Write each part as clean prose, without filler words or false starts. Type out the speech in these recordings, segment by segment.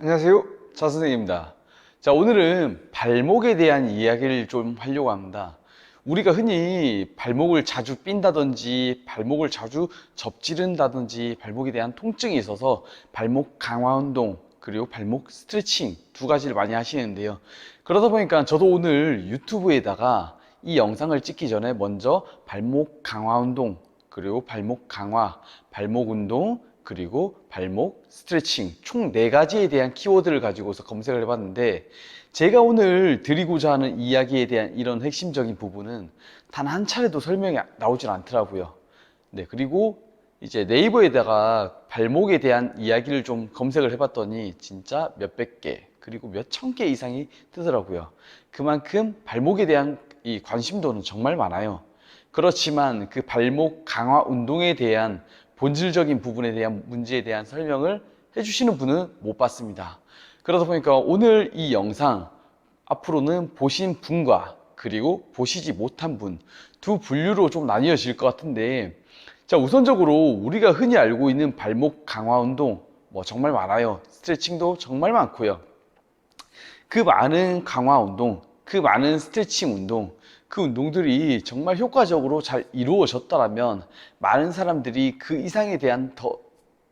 안녕하세요. 차 선생입니다. 자, 오늘은 발목에 대한 이야기를 좀 하려고 합니다. 우리가 흔히 발목을 자주 삔다든지 발목을 자주 접지른다든지 발목에 대한 통증이 있어서 발목 강화 운동 그리고 발목 스트레칭 두 가지를 많이 하시는데요. 그러다 보니까 저도 오늘 유튜브에다가 이 영상을 찍기 전에 먼저 발목 강화 운동 그리고 발목 강화, 발목 운동 그리고 발목 스트레칭 총 4가지에 대한 키워드를 가지고서 검색을 해봤는데, 제가 오늘 드리고자 하는 이야기에 대한 이런 핵심적인 부분은 단 한 차례도 설명이 나오질 않더라고요. 네, 그리고 이제 네이버에다가 발목에 대한 이야기를 좀 검색을 해봤더니 진짜 몇백 개 그리고 몇천 개 이상이 뜨더라고요. 그만큼 발목에 대한 이 관심도는 정말 많아요. 그렇지만 그 발목 강화 운동에 대한 본질적인 부분에 대한 문제에 대한 설명을 해주시는 분은 못 봤습니다. 그러다 보니까 오늘 이 영상 앞으로는 보신 분과 그리고 보시지 못한 분 두 분류로 좀 나뉘어질 것 같은데, 자, 우선적으로 우리가 흔히 알고 있는 발목 강화 운동 뭐 정말 많아요. 스트레칭도 정말 많고요. 그 많은 강화 운동, 그 많은 스트레칭 운동, 그 운동들이 정말 효과적으로 잘 이루어졌다면 많은 사람들이 그 이상에 대한 더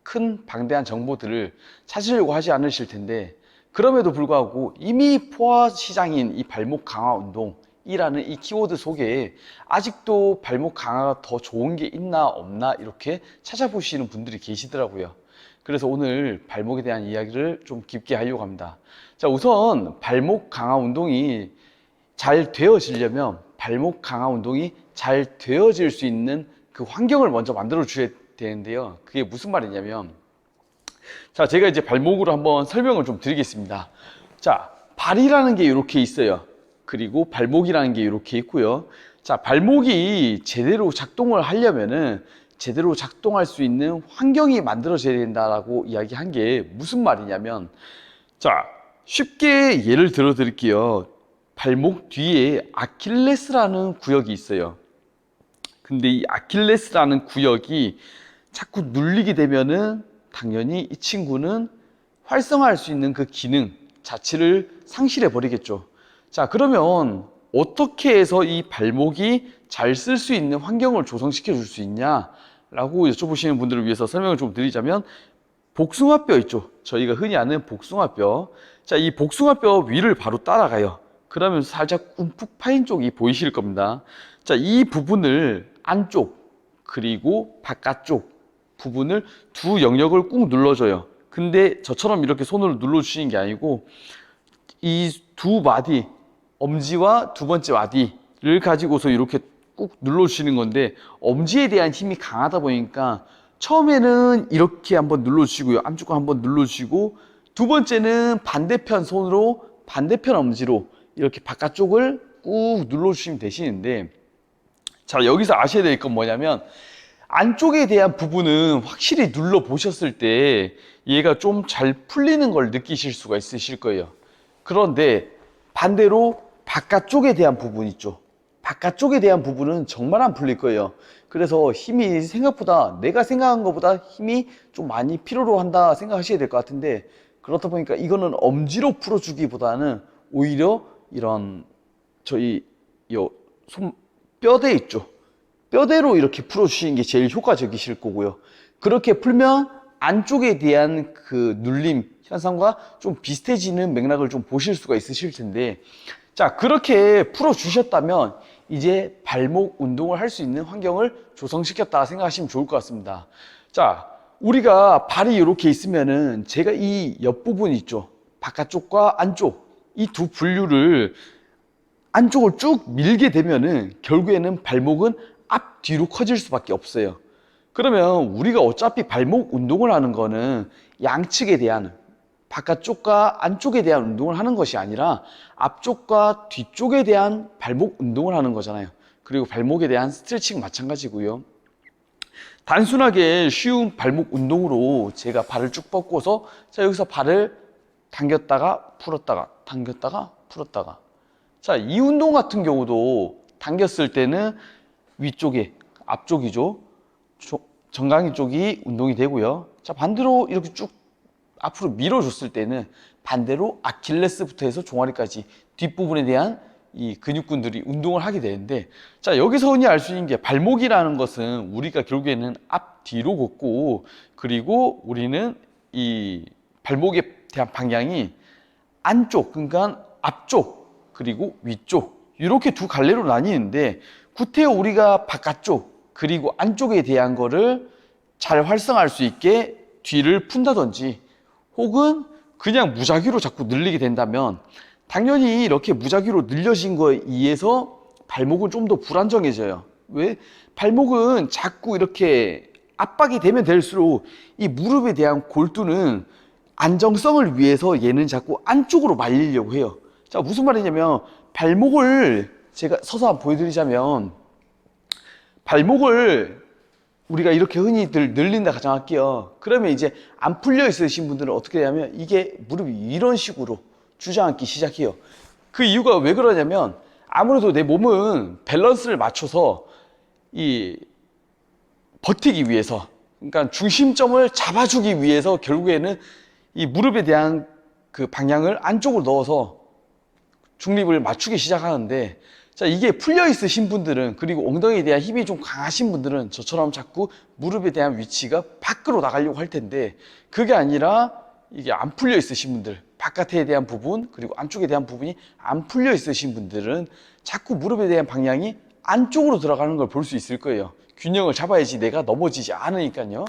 큰 방대한 정보들을 찾으려고 하지 않으실 텐데, 그럼에도 불구하고 이미 포화 시장인 이 발목 강화 운동이라는 이 키워드 속에 아직도 발목 강화가 더 좋은 게 있나 없나 이렇게 찾아보시는 분들이 계시더라고요. 그래서 오늘 발목에 대한 이야기를 좀 깊게 하려고 합니다. 자, 우선 발목 강화 운동이 잘 되어지려면 발목 강화 운동이 잘 되어질 수 있는 그 환경을 먼저 만들어 주셔야 되는데요. 그게 무슨 말이냐면, 자, 제가 이제 발목으로 한번 설명을 좀 드리겠습니다. 자, 발이라는 게 이렇게 있어요. 그리고 발목이라는 게 이렇게 있고요. 자, 발목이 제대로 작동을 하려면은 제대로 작동할 수 있는 환경이 만들어져야 된다라고 이야기한 게 무슨 말이냐면, 자, 쉽게 예를 들어 드릴게요. 발목 뒤에 아킬레스라는 구역이 있어요. 근데 이 아킬레스라는 구역이 자꾸 눌리게 되면은 당연히 이 친구는 활성화할 수 있는 그 기능 자체를 상실해 버리겠죠. 자, 그러면 어떻게 해서 이 발목이 잘 쓸 수 있는 환경을 조성시켜 줄 수 있냐라고 여쭤보시는 분들을 위해서 설명을 좀 드리자면, 복숭아뼈 있죠. 저희가 흔히 아는 복숭아뼈. 자, 이 복숭아뼈 위를 바로 따라가요. 그러면 살짝 움푹 파인 쪽이 보이실 겁니다. 자, 이 부분을 안쪽 그리고 바깥쪽 부분을 두 영역을 꾹 눌러줘요. 근데 저처럼 이렇게 손으로 눌러주시는 게 아니고 이 두 마디, 엄지와 두 번째 마디를 가지고서 이렇게 꾹 눌러주시는 건데, 엄지에 대한 힘이 강하다 보니까 처음에는 이렇게 한번 눌러주시고요. 안쪽으로 한번 눌러주시고, 두 번째는 반대편 손으로 반대편 엄지로 이렇게 바깥쪽을 꾹 눌러주시면 되시는데, 자, 여기서 아셔야 될 건 뭐냐면, 안쪽에 대한 부분은 확실히 눌러 보셨을 때 얘가 좀 잘 풀리는 걸 느끼실 수가 있으실 거예요. 그런데 반대로 바깥쪽에 대한 부분 있죠. 바깥쪽에 대한 부분은 정말 안 풀릴 거예요. 그래서 힘이 생각보다, 내가 생각한 것보다 힘이 좀 많이 필요로 한다 생각하셔야 될 것 같은데, 그렇다 보니까 이거는 엄지로 풀어주기보다는 오히려 이런 저희 요 손 뼈대 있죠. 뼈대로 이렇게 풀어주시는 게 제일 효과적이실 거고요. 그렇게 풀면 안쪽에 대한 그 눌림 현상과 좀 비슷해지는 맥락을 좀 보실 수가 있으실 텐데, 자, 그렇게 풀어주셨다면 이제 발목 운동을 할 수 있는 환경을 조성시켰다 생각하시면 좋을 것 같습니다. 자, 우리가 발이 이렇게 있으면은 제가 이 옆부분 있죠. 바깥쪽과 안쪽 이 두 분류를 안쪽을 쭉 밀게 되면은 결국에는 발목은 앞뒤로 커질 수밖에 없어요. 그러면 우리가 어차피 발목 운동을 하는 거는 양측에 대한, 바깥쪽과 안쪽에 대한 운동을 하는 것이 아니라 앞쪽과 뒤쪽에 대한 발목 운동을 하는 거잖아요. 그리고 발목에 대한 스트레칭 마찬가지고요. 단순하게 쉬운 발목 운동으로 제가 발을 쭉 뻗고서, 자, 여기서 발을 당겼다가 풀었다가 당겼다가 풀었다가, 자, 이 운동 같은 경우도 당겼을 때는 위쪽에 앞쪽이죠. 정강이 쪽이 운동이 되고요. 자, 반대로 이렇게 쭉 앞으로 밀어줬을 때는 반대로 아킬레스부터 해서 종아리까지 뒷부분에 대한 이 근육군들이 운동을 하게 되는데, 자, 여기서 흔히 알 수 있는 게 발목이라는 것은 우리가 결국에는 앞뒤로 걷고, 그리고 우리는 이 발목에 대한 방향이 안쪽, 그러니까 앞쪽, 그리고 위쪽, 이렇게 두 갈래로 나뉘는데, 구태여 우리가 바깥쪽, 그리고 안쪽에 대한 거를 잘 활성화할 수 있게 뒤를 푼다든지, 혹은 그냥 무작위로 자꾸 늘리게 된다면, 당연히 이렇게 무작위로 늘려진 거에 의해서 발목은 좀 더 불안정해져요. 왜? 발목은 자꾸 이렇게 압박이 되면 될수록 이 무릎에 대한 골두는 안정성을 위해서 얘는 자꾸 안쪽으로 말리려고 해요. 자, 무슨 말이냐면, 발목을 제가 서서 한번 보여드리자면, 발목을 우리가 이렇게 흔히들 늘린다 가정할게요. 그러면 이제 안 풀려 있으신 분들은 어떻게 되냐면, 이게 무릎이 이런 식으로 주저앉기 시작해요. 그 이유가 왜 그러냐면, 아무래도 내 몸은 밸런스를 맞춰서 이 버티기 위해서, 그러니까 중심점을 잡아주기 위해서 결국에는 이 무릎에 대한 그 방향을 안쪽으로 넣어서 중립을 맞추기 시작하는데, 자, 이게 풀려 있으신 분들은, 그리고 엉덩이에 대한 힘이 좀 강하신 분들은 저처럼 자꾸 무릎에 대한 위치가 밖으로 나가려고 할 텐데, 그게 아니라 이게 안 풀려 있으신 분들, 바깥에 대한 부분 그리고 안쪽에 대한 부분이 안 풀려 있으신 분들은 자꾸 무릎에 대한 방향이 안쪽으로 들어가는 걸 볼 수 있을 거예요. 균형을 잡아야지 내가 넘어지지 않으니까요.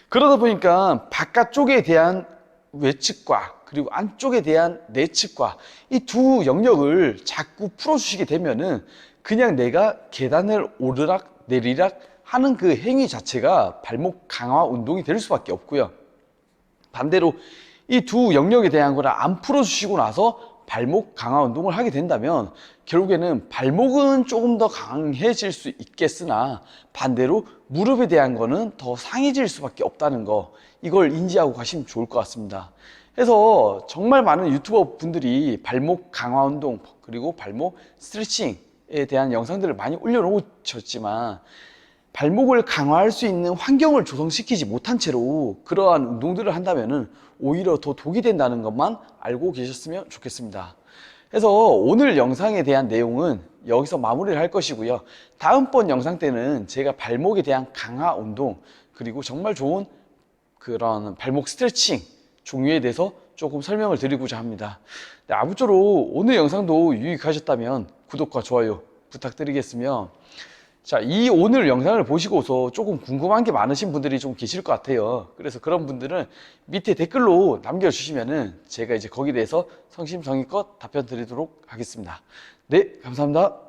그러다 보니까 바깥쪽에 대한 외측과 그리고 안쪽에 대한 내측과 이 두 영역을 자꾸 풀어주시게 되면은 그냥 내가 계단을 오르락 내리락 하는 그 행위 자체가 발목 강화 운동이 될 수밖에 없고요. 반대로 이 두 영역에 대한 거를 안 풀어주시고 나서 발목 강화 운동을 하게 된다면 결국에는 발목은 조금 더 강해질 수 있겠으나 반대로 무릎에 대한 거는 더 상해질 수밖에 없다는 거, 이걸 인지하고 가시면 좋을 것 같습니다. 그래서 정말 많은 유튜버 분들이 발목 강화 운동 그리고 발목 스트레칭에 대한 영상들을 많이 올려놓으셨지만, 발목을 강화할 수 있는 환경을 조성시키지 못한 채로 그러한 운동들을 한다면 오히려 더 독이 된다는 것만 알고 계셨으면 좋겠습니다. 그래서 오늘 영상에 대한 내용은 여기서 마무리를 할 것이고요. 다음번 영상 때는 제가 발목에 대한 강화 운동 그리고 정말 좋은 그런 발목 스트레칭 종류에 대해서 조금 설명을 드리고자 합니다. 네, 아무쪼록 오늘 영상도 유익하셨다면 구독과 좋아요 부탁드리겠으며, 자, 이 오늘 영상을 보시고서 조금 궁금한 게 많으신 분들이 좀 계실 것 같아요. 그래서 그런 분들은 밑에 댓글로 남겨주시면은 제가 이제 거기에 대해서 성심성의껏 답변 드리도록 하겠습니다. 네, 감사합니다.